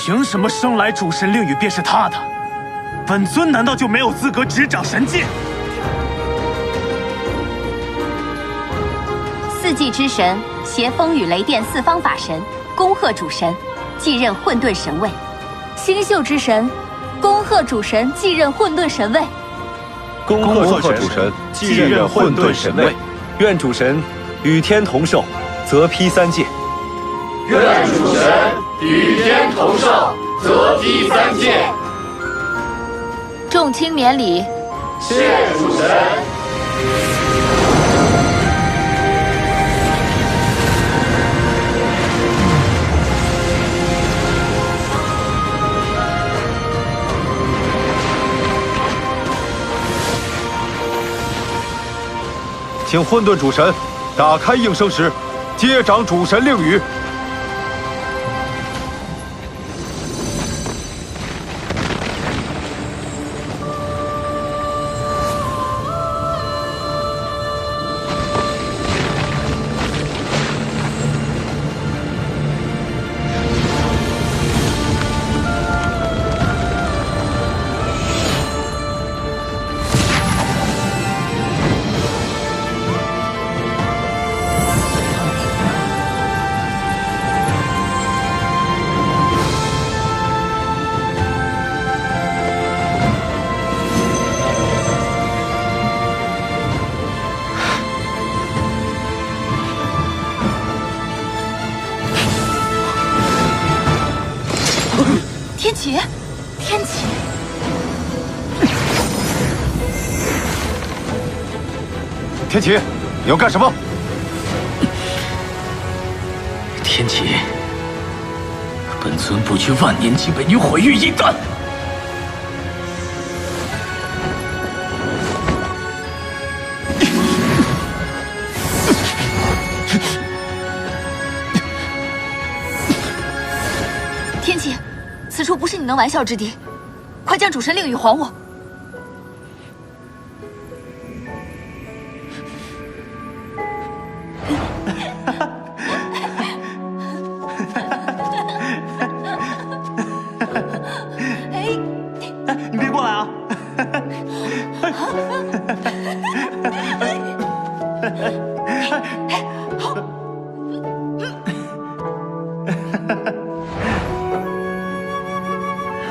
凭什么生来主神令羽便是他的？本尊难道就没有资格执掌神界？四季之神携风雨雷电四方法神恭贺主神继任混沌神位。星宿之神恭贺主神继任混沌神位。恭贺主神继任混沌神位。愿主神与天同寿，则披三界。愿主神与天同寿，则披三界。众卿免礼。谢主神。请混沌主神打开应声石，接掌主神令羽。天启，天启，天启，你要干什么？天启，本尊不惧万年竟被你毁于一旦。天启，此处不是你能玩笑之地，快将主神令羽还我！哎，你别过来啊！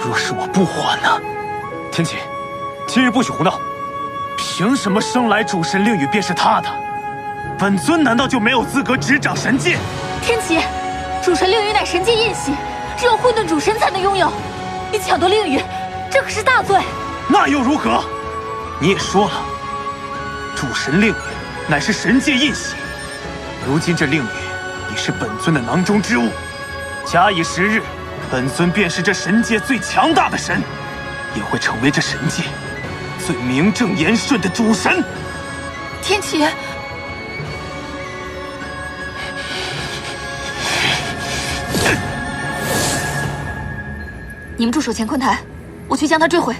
若是我不还呢？天启，今日不许胡闹！凭什么生来主神令羽便是他的？本尊难道就没有资格执掌神界？天启，主神令羽乃神界印玺，只有混沌主神才能拥有。你抢夺令羽，这可是大罪。那又如何？你也说了，主神令羽乃是神界印玺，如今这令羽已是本尊的囊中之物。假以时日，本尊便是这神界最强大的神，也会成为这神界最名正言顺的主神。天启，你们驻守乾坤台，我去将他追回。